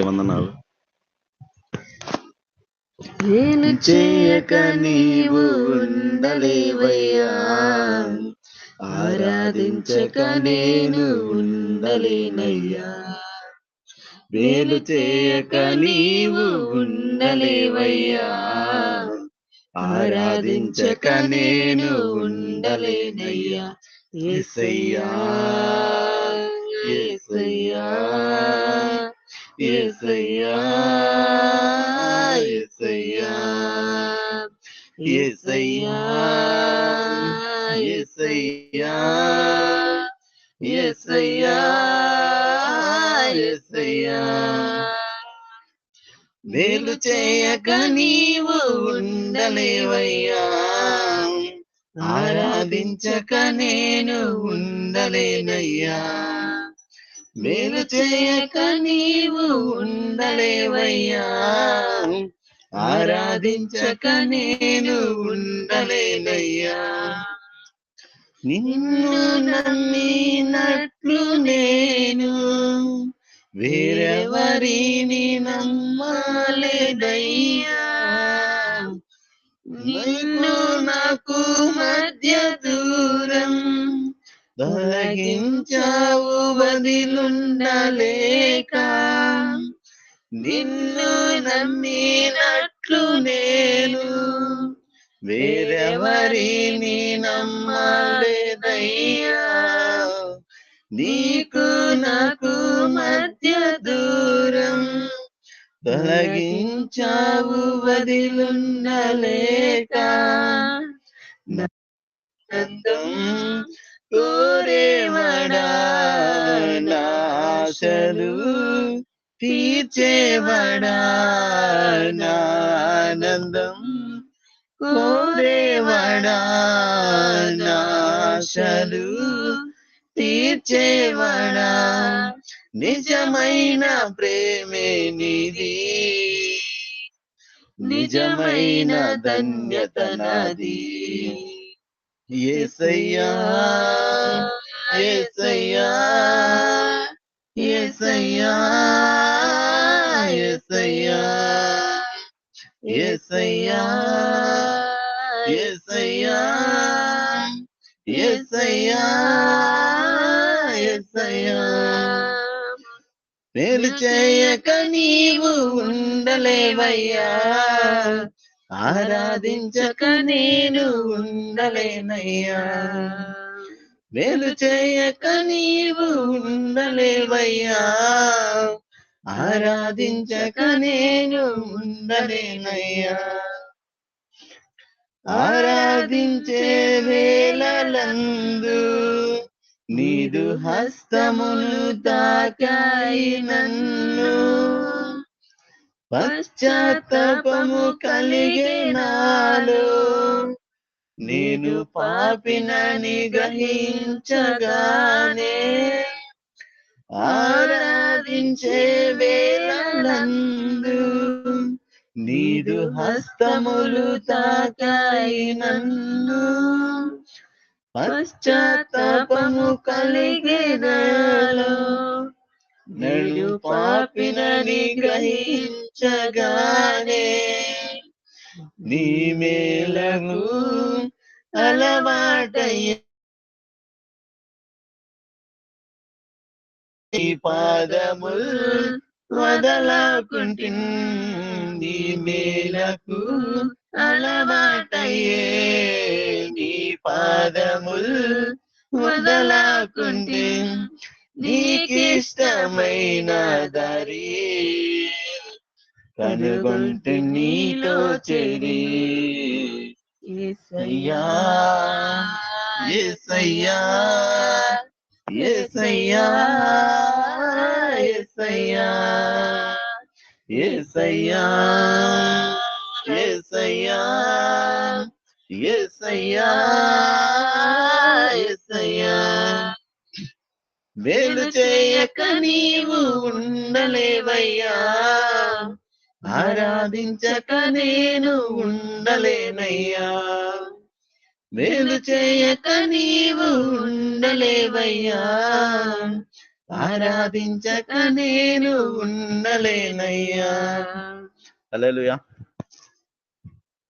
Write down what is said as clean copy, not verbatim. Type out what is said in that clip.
వందనాలు. నేను చేయక నీవు ఉండలేవయ్యా, ఆరాధించక నేను ఉండలేనయ్యా. మేలు చేయక నీవు ఉండలేవయ్యా, ఆరాధించక నేను ఉండలేనయ్యా. యేసయ్యా యేసయ్యా యేసయ్యా యేసయ్యా యేసయ్యా యేసయ్యా యేసయ్యా యేసయ్యా. మేలు చేయక నీవు ఉండలేవయ్యా, ఆరాధించక నేను ఉండలేనయ్యా. మేలు చేయక నీవు ఉండలేవయ్యా, ఆరాధించక నేను ఉండలేనయ్యా. నిన్ను నమ్మినట్లు నేను వేరెవరిని నమ్మలేదయ్యా. నిన్ను నాకు మధ్య దూరం తొలగించావు వదిలుండలేక. నిన్ను నమ్మినట్లు నేను వేరెవరిని నమ్మలేదయ్యా. నీకు నాకు మధ్య దూరం తొలగించావు వదిలుండలేక. నందం కోరేవడా, నాశలు తీర్చేవడా. నానందం కోరేవడా, నాశలు తీర్చేవడా. నిజమైన ప్రేమే నీది, నిజమైన ధన్యత నాది. యేసయ్యా యేసయ్యా యేసయ్యా యేసయ్యా యేసయ్యా యేసయ్యా యేసయ్యా యేసయ్యా. మేలు చేయక నీవు ఉండలేవయ్యా, ఆరాధించక నేను ఉండలేనయ్యా. మేలు చేయక నీవు ఉండలేవయ్యా, ఆరాధించక నేను ఉండలేనయ్యా. ఆరాధించే వేళలందు నీదు హస్తములు తాకాయి నన్ను. పశ్చాత్తాపము కలిగే నాలో నేను పాపినని గ్రహించగానే. ఆరాధించే వేళలందు నీదు హస్తములు తాకాయి నన్ను. పశ్చాత్తాపము కలిగే నాలో నేను పాపినని గ్రహించగానే. నీ మేలకు అలవాటయ్యే నీ పాదముల్ వదలకుంటిన్. నీ మేలకు అలవాటయ్యే నీ పాదముల్ వదలకుంటిన్. నీకిష్టమైన దారి కనుగొంటి నీలో చెరి. యేసయ్యా యేసయ్యా యేసయ్యా యేసయ్యా యేసయ్యా యేసయ్యా యేసయ్యా యేసయ్యా. మేలు చేయక నీవు ఉండలేవయ్యా, ఆరాధించక నేను ఉండలేనయ్యా. మేలు చేయక నీవు ఉండలేవయ్యా, ఆరాధించక నేను ఉండలేనయ్యా. హల్లెలూయా.